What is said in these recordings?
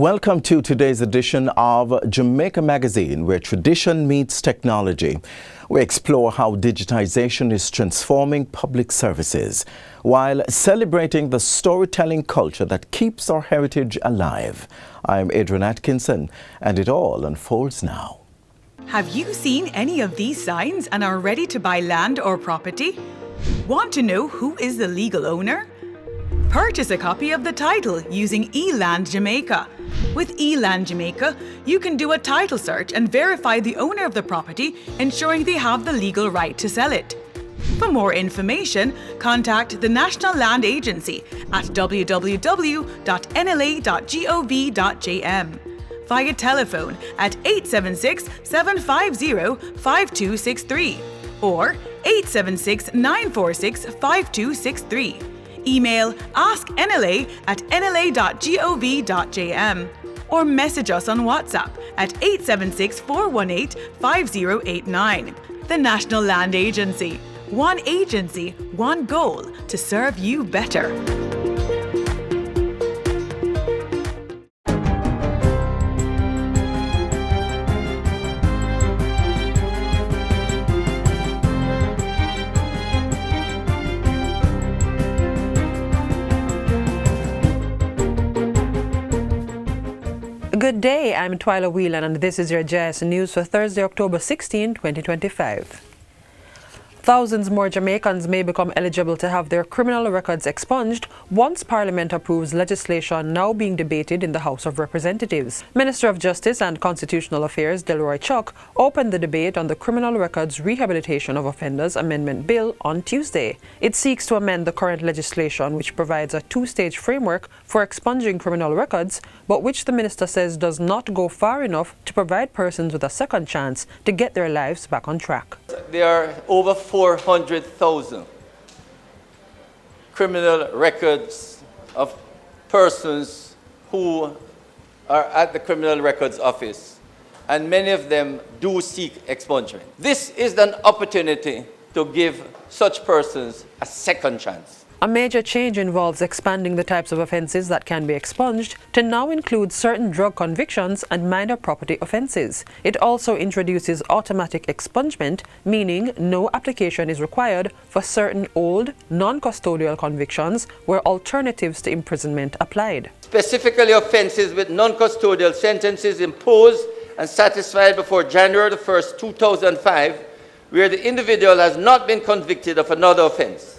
Welcome to today's edition of Jamaica Magazine, where tradition meets technology. We explore how digitization is transforming public services while celebrating the storytelling culture that keeps our heritage alive. I'm Adrian Atkinson, and it all unfolds now. Have you seen any of these signs and are ready to buy land or property? Want to know who is the legal owner? Purchase a copy of the title using eLand Jamaica. With eLand Jamaica, you can do a title search and verify the owner of the property, ensuring they have the legal right to sell it. For more information, contact the National Land Agency at www.nla.gov.jm, via telephone at 876-750-5263 or 876-946-5263. Email asknla@nla.gov.jm or message us on WhatsApp at 876-418-5089. The National Land Agency. One agency, one goal, to serve you better. Good day, I'm Twyla Whelan and this is your JIS News for Thursday, October 16, 2025. Thousands more Jamaicans may become eligible to have their criminal records expunged once Parliament approves legislation now being debated in the House of Representatives. Minister of Justice and Constitutional Affairs Delroy Chuck opened the debate on the Criminal Records Rehabilitation of Offenders Amendment Bill on Tuesday. It seeks to amend the current legislation, which provides a two-stage framework for expunging criminal records, but which the minister says does not go far enough to provide persons with a second chance to get their lives back on track. There are over 400,000 criminal records of persons who are at the Criminal Records Office, and many of them do seek expungement. This is an opportunity to give such persons a second chance. A major change involves expanding the types of offences that can be expunged to now include certain drug convictions and minor property offences. It also introduces automatic expungement, meaning no application is required for certain old, non-custodial convictions where alternatives to imprisonment applied. Specifically, offences with non-custodial sentences imposed and satisfied before January 1st, 2005, where the individual has not been convicted of another offence.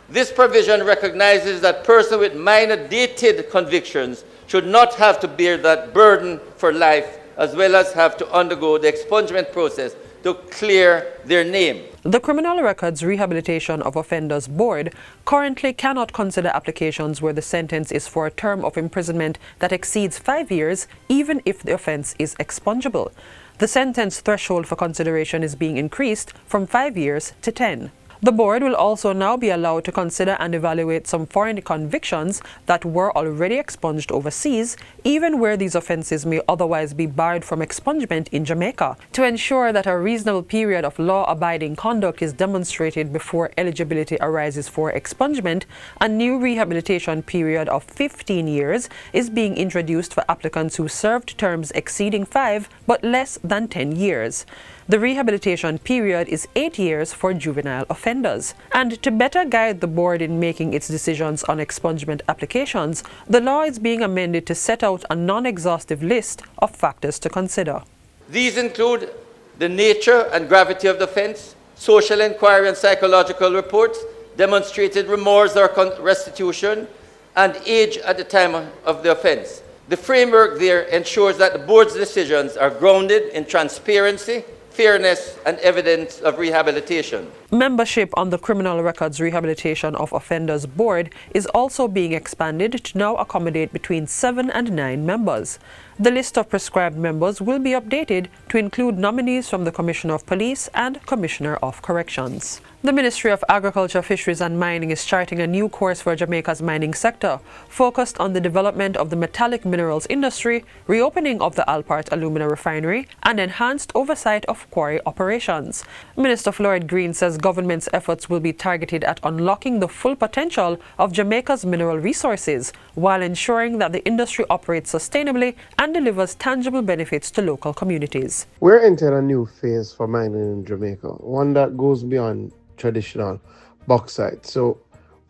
This provision recognizes that persons with minor dated convictions should not have to bear that burden for life, as well as have to undergo the expungement process to clear their name. The Criminal Records Rehabilitation of Offenders Board currently cannot consider applications where the sentence is for a term of imprisonment that exceeds 5 years, even if the offence is expungible. The sentence threshold for consideration is being increased from 5 years to 10. The board will also now be allowed to consider and evaluate some foreign convictions that were already expunged overseas, even where these offences may otherwise be barred from expungement in Jamaica. To ensure that a reasonable period of law-abiding conduct is demonstrated before eligibility arises for expungement, a new rehabilitation period of 15 years is being introduced for applicants who served terms exceeding 5 but less than 10 years. The rehabilitation period is 8 years for juvenile offenders. And to better guide the board in making its decisions on expungement applications, the law is being amended to set out a non-exhaustive list of factors to consider. These include the nature and gravity of the offense, social inquiry and psychological reports, demonstrated remorse or restitution, and age at the time of the offense. The framework there ensures that the board's decisions are grounded in transparency, fairness, and evidence of rehabilitation. Membership on the Criminal Records Rehabilitation of Offenders Board is also being expanded to now accommodate between 7 and 9 members. The list of prescribed members will be updated to include nominees from the Commissioner of Police and Commissioner of Corrections. The Ministry of Agriculture, Fisheries and Mining is charting a new course for Jamaica's mining sector, focused on the development of the metallic minerals industry, reopening of the Alpart alumina refinery, and enhanced oversight of quarry operations. Minister Floyd Green says government's efforts will be targeted at unlocking the full potential of Jamaica's mineral resources, while ensuring that the industry operates sustainably and delivers tangible benefits to local communities. We're entering a new phase for mining in Jamaica, one that goes beyond traditional bauxite. So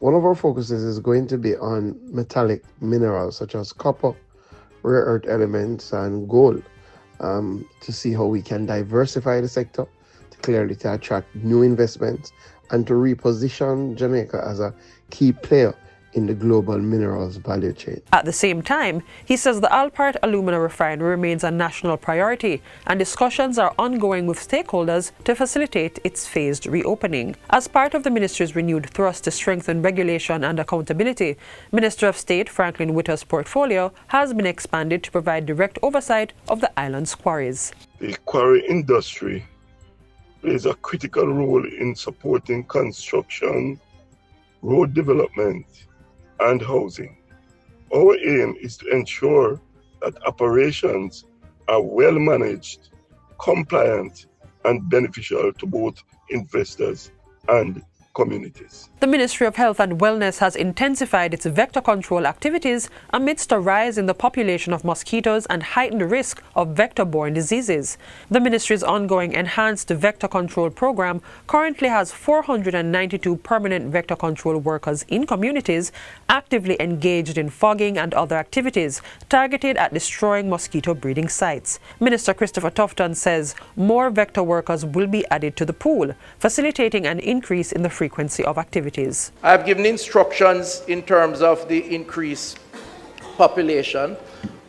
one of our focuses is going to be on metallic minerals such as copper, rare earth elements, and gold, to see how we can diversify the sector, to attract new investments, and to reposition Jamaica as a key player in the global minerals value chain. At the same time, he says the Alpart alumina refinery remains a national priority, and discussions are ongoing with stakeholders to facilitate its phased reopening. As part of the ministry's renewed thrust to strengthen regulation and accountability, Minister of State Franklin Whitter's portfolio has been expanded to provide direct oversight of the island's quarries. The quarry industry plays a critical role in supporting construction, road development, and housing. Our aim is to ensure that operations are well managed, compliant, and beneficial to both investors and communities. The Ministry of Health and Wellness has intensified its vector control activities amidst a rise in the population of mosquitoes and heightened risk of vector-borne diseases. The ministry's ongoing enhanced vector control program currently has 492 permanent vector control workers in communities actively engaged in fogging and other activities targeted at destroying mosquito breeding sites. Minister Christopher Tufton says more vector workers will be added to the pool, facilitating an increase in the frequency of activities. I've given instructions in terms of the increased population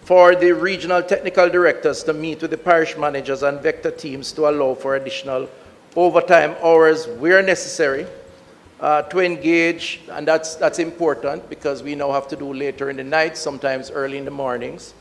for the regional technical directors to meet with the parish managers and vector teams to allow for additional overtime hours where necessary to engage, and that's important because we now have to do later in the night, sometimes early in the mornings,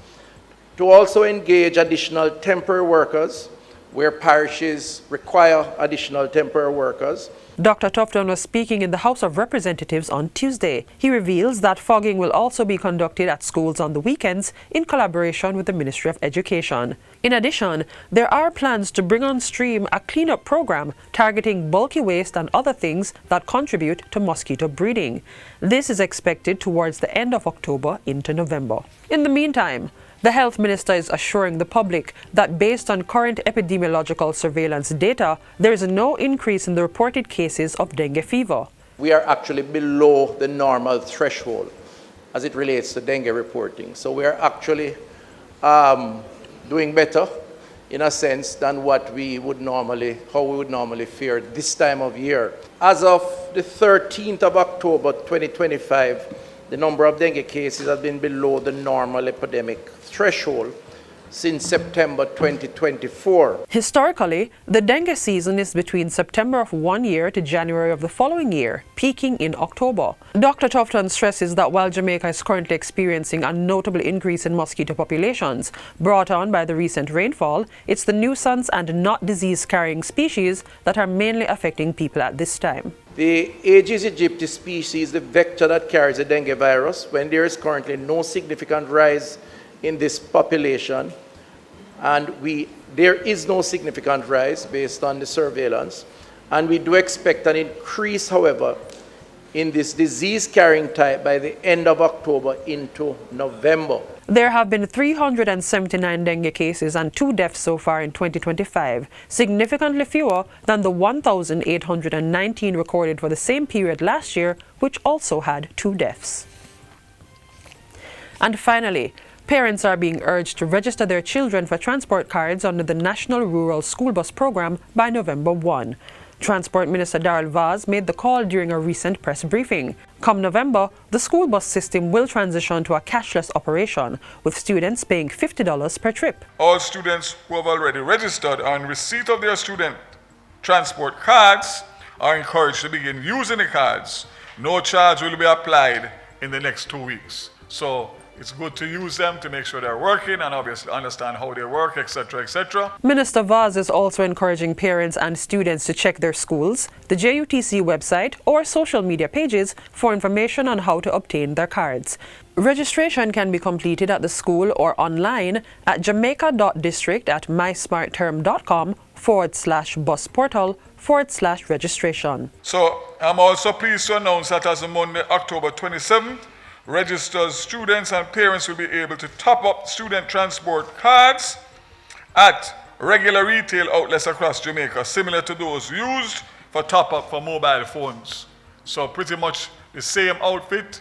to also engage additional temporary workers where parishes require additional temporary workers. Dr. Tufton was speaking in the House of Representatives on Tuesday. He reveals that fogging will also be conducted at schools on the weekends in collaboration with the Ministry of Education. In addition, there are plans to bring on stream a cleanup program targeting bulky waste and other things that contribute to mosquito breeding. This is expected towards the end of October into November. In the meantime, the health minister is assuring the public that based on current epidemiological surveillance data, there is no increase in the reported cases of dengue fever. We are actually below the normal threshold as it relates to dengue reporting. So we are actually doing better in a sense than what we would normally fear this time of year. As of the 13th of October 2025, the number of dengue cases has been below the normal epidemic threshold since September 2024. Historically, the dengue season is between September of one year to January of the following year, peaking in October. Dr. Tufton stresses that while Jamaica is currently experiencing a notable increase in mosquito populations brought on by the recent rainfall, it's the nuisance and not disease-carrying species that are mainly affecting people at this time. The Aedes aegypti species, the vector that carries the dengue virus, when there is currently no significant rise in this population, and there is no significant rise based on the surveillance, and we do expect an increase, however, in this disease-carrying type by the end of October into November. There have been 379 dengue cases and 2 deaths so far in 2025, significantly fewer than the 1,819 recorded for the same period last year, which also had 2 deaths. And finally, parents are being urged to register their children for transport cards under the National Rural School Bus Program by November 1. Transport Minister Darrell Vaz made the call during a recent press briefing. Come November, the school bus system will transition to a cashless operation, with students paying $50 per trip. All students who have already registered or in receipt of their student transport cards are encouraged to begin using the cards. No charge will be applied in the next 2 weeks. So it's good to use them to make sure they're working and obviously understand how they work, etc., etc. Minister Vaz is also encouraging parents and students to check their schools, the JUTC website, or social media pages for information on how to obtain their cards. Registration can be completed at the school or online at jamaica.district@mySmartTerm.com/busportal/registration. So I'm also pleased to announce that as of Monday, October 27th, registered students and parents will be able to top up student transport cards at regular retail outlets across Jamaica, similar to those used for top-up for mobile phones. So pretty much the same outfit.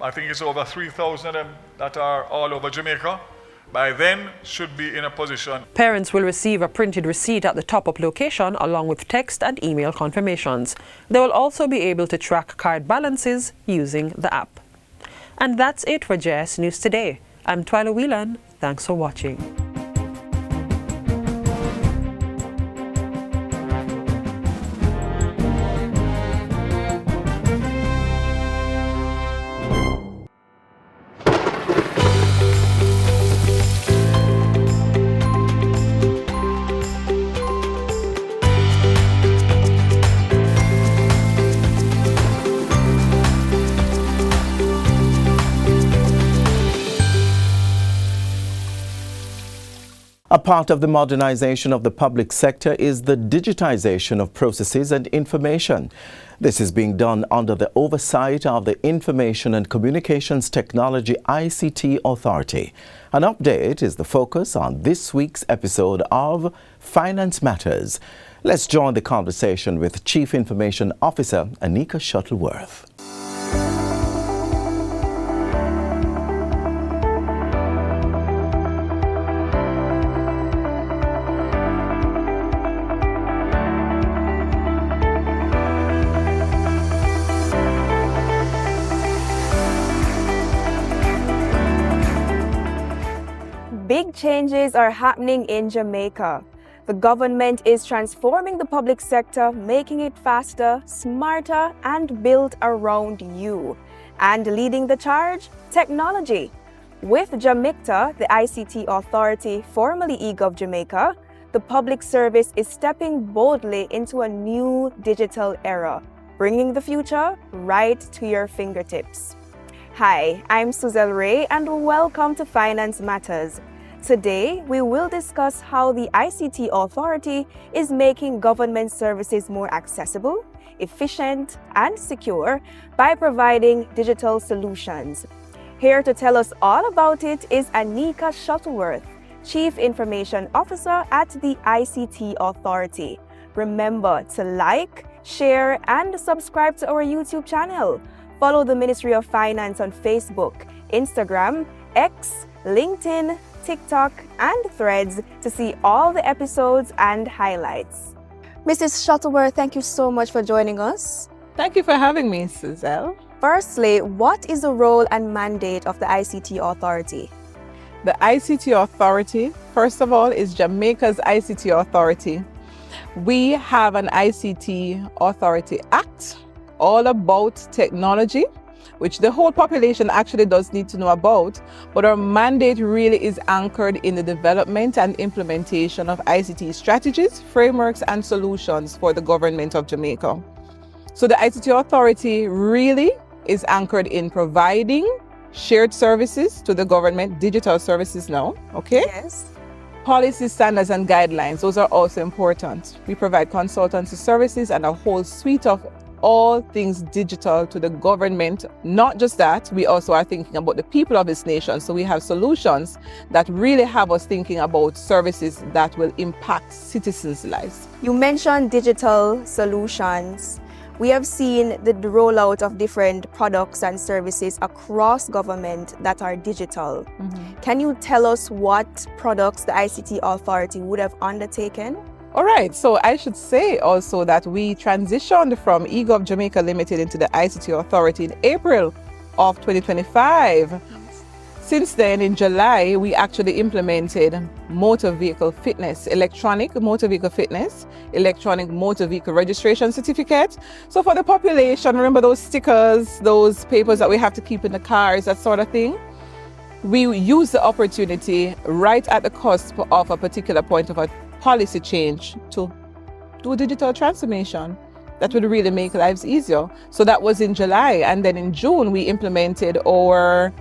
I think it's over 3,000 of them that are all over Jamaica. By then, should be in a position. Parents will receive a printed receipt at the top-up location along with text and email confirmations. They will also be able to track card balances using the app. And that's it for JS News Today. I'm Twyla Whelan. Thanks for watching. A part of the modernization of the public sector is the digitization of processes and information. This is being done under the oversight of the Information and Communications Technology ICT Authority. An update is the focus on this week's episode of Finance Matters. Let's join the conversation with Chief Information Officer Anika Shuttleworth. Big changes are happening in Jamaica. The government is transforming the public sector, making it faster, smarter, and built around you. And leading the charge, technology. With JAMICTA, the ICT Authority, formerly eGov Jamaica, the public service is stepping boldly into a new digital era, bringing the future right to your fingertips. Hi, I'm Suzelle Ray, and welcome to Finance Matters. Today, we will discuss how the ICT Authority is making government services more accessible, efficient, and secure by providing digital solutions. Here to tell us all about it is Anika Shuttleworth, Chief Information Officer at the ICT Authority. Remember to like, share, and subscribe to our YouTube channel. Follow the Ministry of Finance on Facebook, Instagram, X, LinkedIn, TikTok, and Threads to see all the episodes and highlights. Mrs. Shuttleworth, thank you so much for joining us. Thank you for having me, Suzelle. Firstly, what is the role and mandate of the ICT Authority? The ICT Authority, first of all, is Jamaica's ICT Authority. We have an ICT Authority Act all about technology, which the whole population actually does need to know about, but our mandate really is anchored in the development and implementation of ICT strategies, frameworks, and solutions for the government of Jamaica. So the ICT Authority really is anchored in providing shared services to the government, digital services now, okay? Yes. Policy standards and guidelines, those are also important. We provide consultancy services and a whole suite of all things digital to the government. Not just that, we also are thinking about the people of this nation. So we have solutions that really have us thinking about services that will impact citizens' lives. You mentioned digital solutions. We have seen the rollout of different products and services across government that are digital. Can you tell us what products the ICT Authority would have undertaken? All right, so I should say also that we transitioned from eGov Jamaica Limited into the ICT Authority in April of 2025. Since then, in July, we actually implemented motor vehicle fitness, electronic motor vehicle fitness, electronic motor vehicle registration certificate. So for the population, remember those stickers, those papers that we have to keep in the cars, that sort of thing? we use the opportunity right at the cusp of a particular point of a policy change to do digital transformation that would really make lives easier. So that was in July, and then in June we implemented our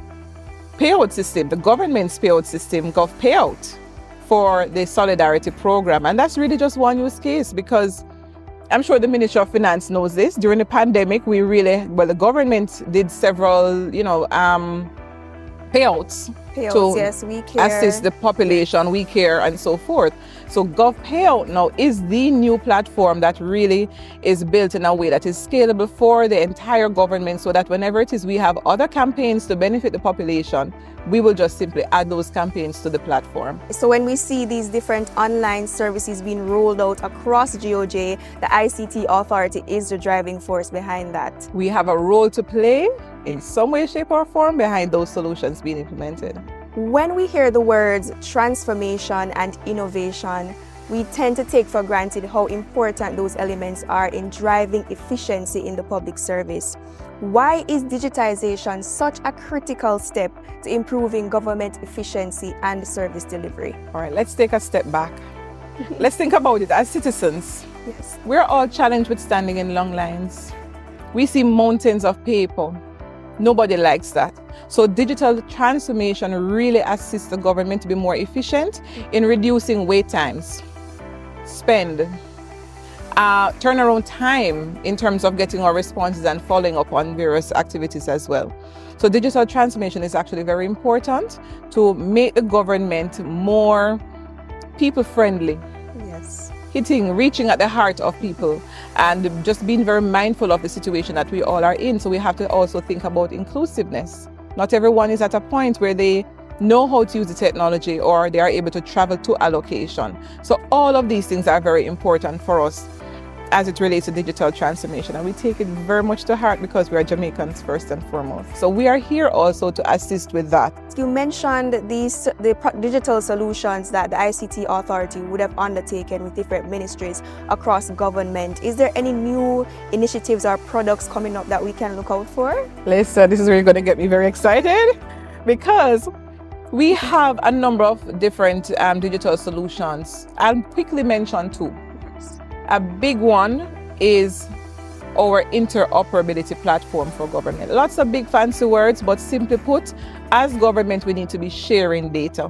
payout system, the government's payout system, Gov Payout, for the Solidarity Program. And that's really just one use case, because I'm sure the Ministry of Finance knows this. During the pandemic, the government did several, payouts to yes, we care. assist the population, we care, and so forth. So Gov Payout now is the new platform that really is built in a way that is scalable for the entire government, so that whenever it is we have other campaigns to benefit the population, we will just simply add those campaigns to the platform. So when we see these different online services being rolled out across GOJ, the ICT Authority is the driving force behind that. We have a role to play in some way, shape, or form behind those solutions being implemented. When we hear the words transformation and innovation, we tend to take for granted how important those elements are in driving efficiency in the public service. Why is digitization such a critical step to improving government efficiency and service delivery? All right, let's take a step back. Let's think about it as citizens. Yes. We're all challenged with standing in long lines. We see mountains of paper. Nobody likes that. So digital transformation really assists the government to be more efficient in reducing wait times, spend, turnaround time in terms of getting our responses and following up on various activities as well. So digital transformation is actually very important to make the government more people-friendly. Yes. Reaching at the heart of people, and just being very mindful of the situation that we all are in. So we have to also think about inclusiveness. Not everyone is at a point where they know how to use the technology or they are able to travel to a location. So all of these things are very important for us as it relates to digital transformation, and we take it very much to heart because we are Jamaicans first and foremost. So we are here also to assist with that. You mentioned the digital solutions that the ICT Authority would have undertaken with different ministries across government. Is there any new initiatives or products coming up that we can look out for? Listen, this is really going to get me very excited, because we have a number of different digital solutions. I'll quickly mention two. A big one is our interoperability platform for government. Lots of big fancy words, but simply put, as government, we need to be sharing data.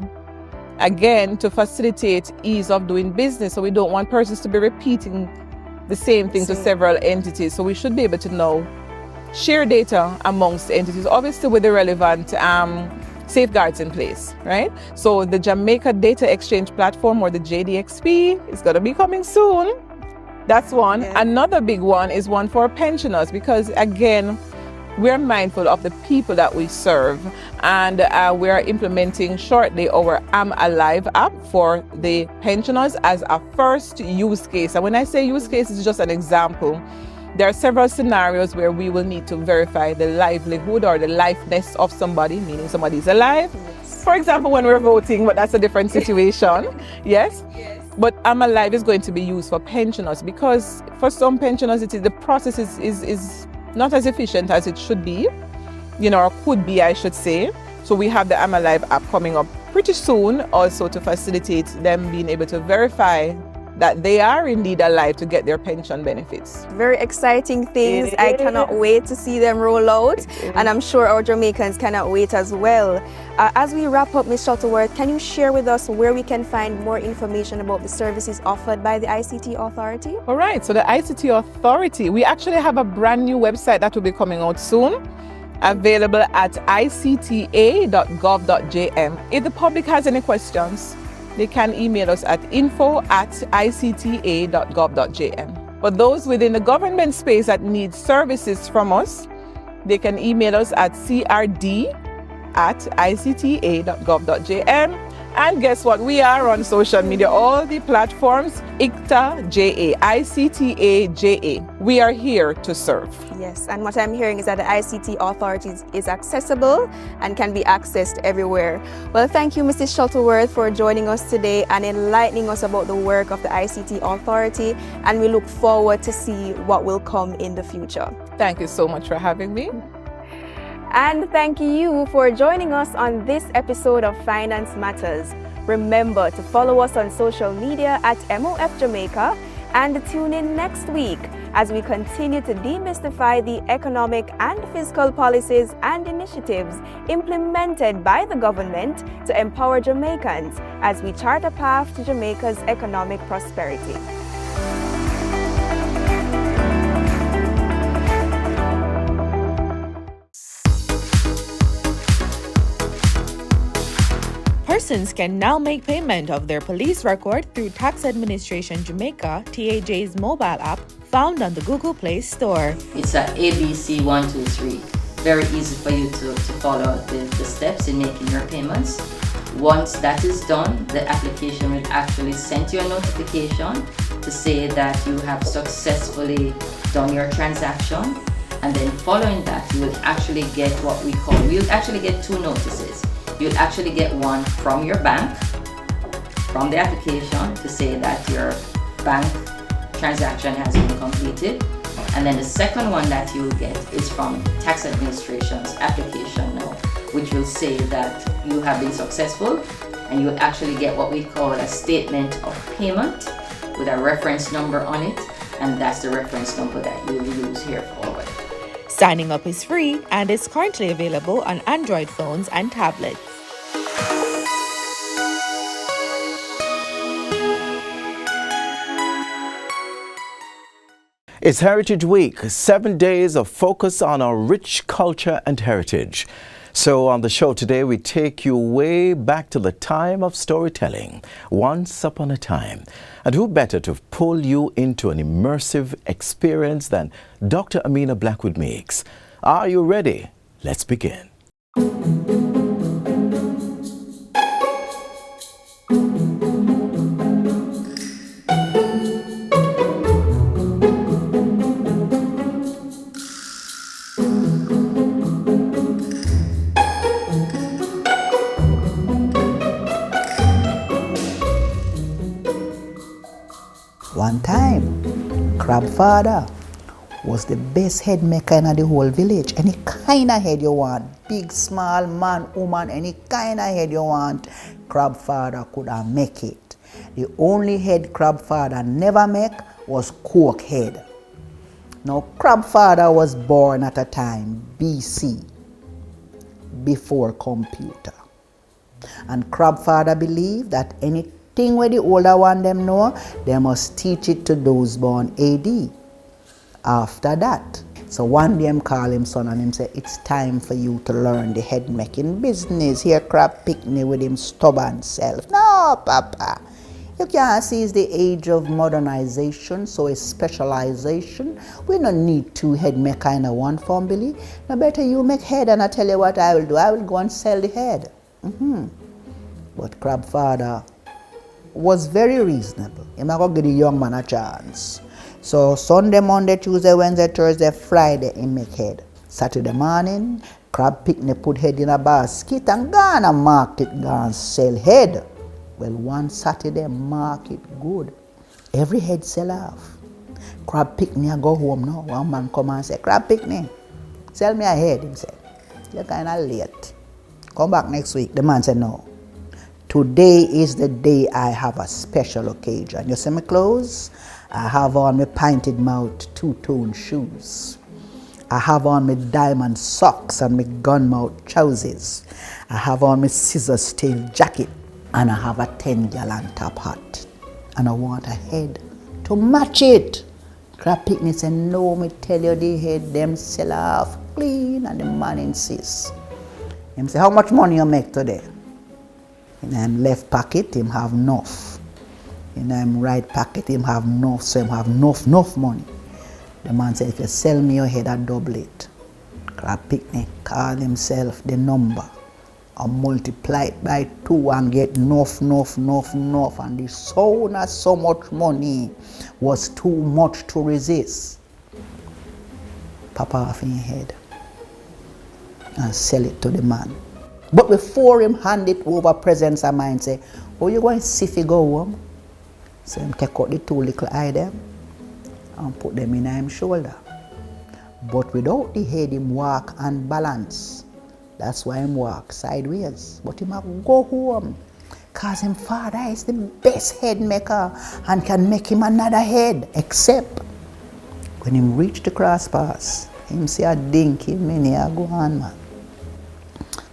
Again, to facilitate ease of doing business. So we don't want persons to be repeating the same thing to several entities. So we should be able to now share data amongst entities, obviously with the relevant safeguards in place, right? So the Jamaica Data Exchange Platform, or the JDXP, is going to be coming soon. That's one. Yeah. Another big one is one for pensioners, because again, we're mindful of the people that we serve, and we are implementing shortly our I'm Alive app for the pensioners as a first use case. And when I say use case, it's just an example. There are several scenarios where we will need to verify the livelihood or the lifeness of somebody, meaning somebody is alive. Yes. For example, when we're voting, but that's a different situation. Yes? Yes. But I'm Alive is going to be used for pensioners, because for some pensioners, the process is not as efficient as it should be, or could be, I should say. So we have the I'm Alive app coming up pretty soon, also to facilitate them being able to verify that they are indeed alive to get their pension benefits. Very exciting things. I cannot wait to see them roll out, and I'm sure our Jamaicans cannot wait as well. As we wrap up, Ms. Shuttleworth, can you share with us where we can find more information about the services offered by the ICT Authority? All right, so the ICT Authority, we actually have a brand new website that will be coming out soon, available at icta.gov.jm. If the public has any questions, they can email us at info@icta.gov.jm. For those within the government space that need services from us, they can email us at crd@icta.gov.jm. And guess what? We are on social media, all the platforms, ICTA-JA, ICTA-JA. We are here to serve. Yes, and what I'm hearing is that the ICT Authority is accessible and can be accessed everywhere. Well, thank you, Mrs. Shuttleworth, for joining us today and enlightening us about the work of the ICT Authority, and we look forward to see what will come in the future. Thank you so much for having me. And thank you for joining us on this episode of Finance Matters. Remember to follow us on social media at MOF Jamaica and tune in next week as we continue to demystify the economic and fiscal policies and initiatives implemented by the government to empower Jamaicans as we chart a path to Jamaica's economic prosperity. Persons can now make payment of their police record through Tax Administration Jamaica TAJ's mobile app found on the Google Play Store. It's a ABC123. Very easy for you to follow the steps in making your payments. Once that is done, the application will actually send you a notification to say that you have successfully done your transaction. And then following that, you will actually get what we call, you'll actually get two notices. You'll actually get one from your bank, from the application to say that your bank transaction has been completed. And then the second one that you'll get is from Tax Administration's application now, which will say that you have been successful, and you'll actually get what we call a statement of payment with a reference number on it, and that's the reference number that you will use here forward. Signing up is free and is currently available on Android phones and tablets. It's Heritage Week, 7 days of focus on our rich culture and heritage. So on the show today, we take you way back to the time of storytelling, once upon a time. And who better to pull you into an immersive experience than Dr. Amina Blackwood Meeks. Are you ready? Let's begin. One time, Crab Father was the best head maker in the whole village. Any kind of head you want, big, small, man, woman, any kind of head you want, Crab Father could have make it. The only head Crab Father never make was cork head. Now, Crab Father was born at a time, BC, before computer. And Crab Father believed that anything where the older one them know, they must teach it to those born AD. After that, so one day him call him son and him say, it's time for you to learn the head making business. Here Crab Pickney with him stubborn self. No, Papa. You can't see it's the age of modernization, so it's specialization. We don't need two head maker in a one family. No better you make head and I tell you what I will do. I will go and sell the head. But Crab Father was very reasonable. He might go give the young man a chance. So Sunday, Monday, Tuesday, Wednesday, Thursday, Friday, he make head. Saturday morning, Crab Pickney put head in a basket and gone and market, gone sell head. Well, one Saturday, market good. Every head sell off. Crab Pickney go home now. One man come and say, Crab Pickney, sell me a head. He said, you're kind of late. Come back next week. The man said, no. Today is the day I have a special occasion. You see my clothes? I have on my painted mouth two-tone shoes. I have on my diamond socks and my gun mouth trousers. I have on my scissors tail jacket. And I have a 10-gallon top hat. And I want a head to match it. Crab Pickney said, no, me tell you the head them sell off clean. And the man insists. Him say, how much money you make today? In him left pocket, him have enough. In him right pocket, him have enough. So him have enough money. The man said, if you sell me your head, I double it. Crab Pickney call himself the number. And multiply it by 2 and get enough. And the sound of so much money was too much to resist. Pop off in your head and sell it to the man. But before him hand it over, presence of mind say, oh, you going to see if you go home? So him take out the 2 little eye them and put them in his shoulder. But without the head, him walk and balance. That's why him walk sideways. But him a go home. Cause him father is the best head maker and can make him another head. Except when him reach the cross pass, him see a dinky mini a go on, man.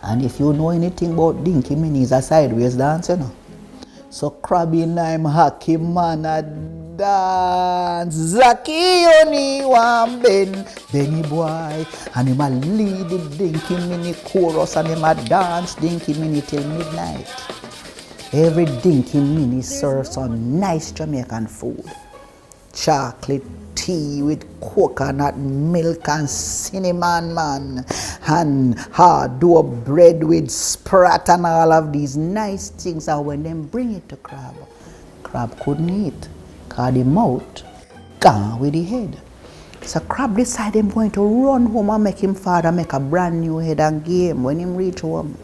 And if you know anything about dinky mini, it's a sideways dance, you know. So Krabby and him hack him man a dance. Zaki Yoni wan Ben, Benny boy. And him a lead the dinky mini chorus and him a dance dinky mini till midnight. Every dinky mini serves some nice Jamaican food. Chocolate tea with coconut milk and cinnamon, man. And hard dough bread with sprat and all of these nice things. And when them bring it to Crab, Crab couldn't eat. Cause the mouth gone with the head. So Crab decided him going to run home and make him father make a brand new head and game when him reach home.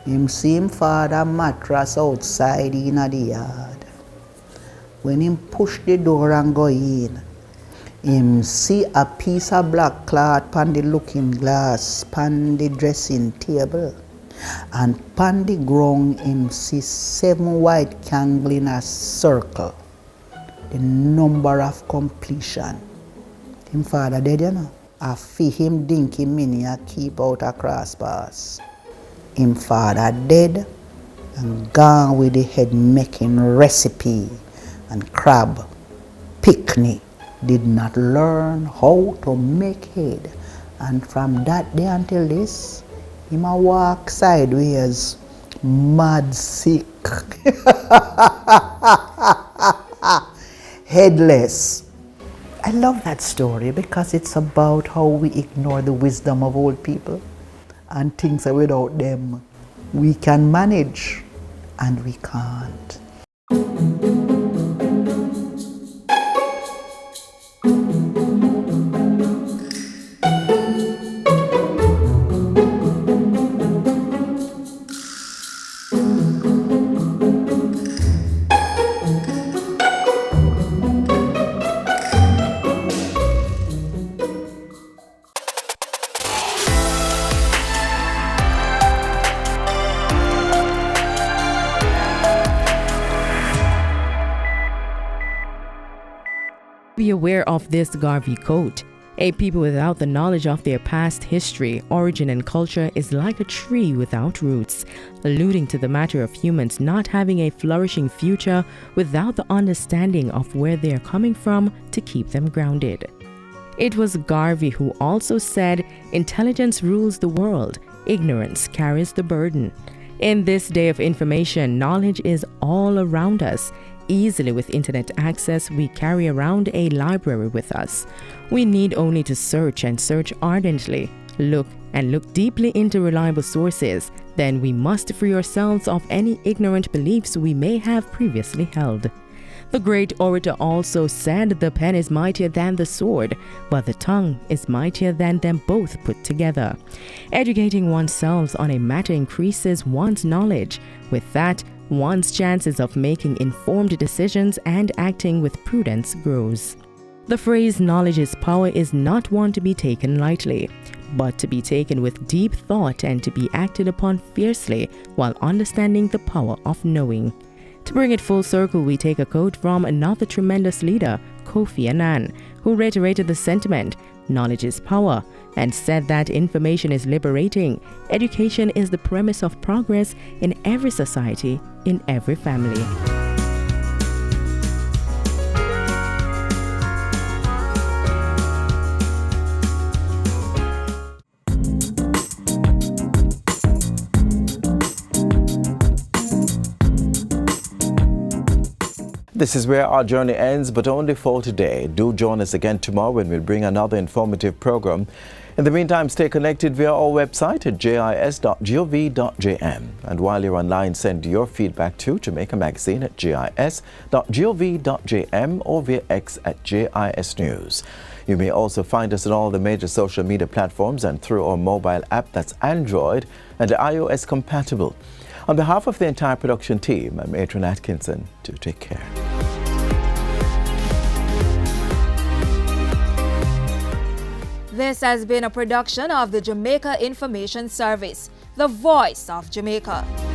Him see him father mattress outside in the yard. When him push the door and go in, him see a piece of black cloth pan the looking glass, pan the dressing table, and pan the ground him see 7 white candles in a circle, the number of completion. Him father dead, you know. I feel him dinky mini a keep out a cross pass. Him father dead and gone with the head making recipe, and Crab Picnic did not learn how to make head, and from that day until this, him a walk sideways, mad sick, headless. I love that story because it's about how we ignore the wisdom of old people and things that without them we can manage and we can't. Be aware of this Garvey quote. A people without the knowledge of their past history, origin, and culture is like a tree without roots, alluding to the matter of humans not having a flourishing future without the understanding of where they are coming from to keep them grounded. It was Garvey who also said, "Intelligence rules the world, ignorance carries the burden." In this day of information, knowledge is all around us. Easily with internet access, we carry around a library with us. We need only to search and search ardently, look deeply into reliable sources. Then we must free ourselves of any ignorant beliefs we may have previously held. The great orator also said, "The pen is mightier than the sword, but the tongue is mightier than them both put together." Educating oneself on a matter increases one's knowledge. With that, one's chances of making informed decisions and acting with prudence grows. The phrase "knowledge is power" is not one to be taken lightly, but to be taken with deep thought and to be acted upon fiercely while understanding the power of knowing. To bring it full circle, we take a quote from another tremendous leader, Kofi Annan, who reiterated the sentiment, "Knowledge is power," and said that information is liberating. Education is the premise of progress in every society, in every family. This is where our journey ends, but only for today. Do join us again tomorrow when we'll bring another informative program. In the meantime, stay connected via our website at jis.gov.jm. And while you're online, send your feedback to Jamaica Magazine at jis.gov.jm or via X at JIS News. You may also find us on all the major social media platforms and through our mobile app that's Android and iOS compatible. On behalf of the entire production team, I'm Adrian Atkinson. Do take care. This has been a production of the Jamaica Information Service, the voice of Jamaica.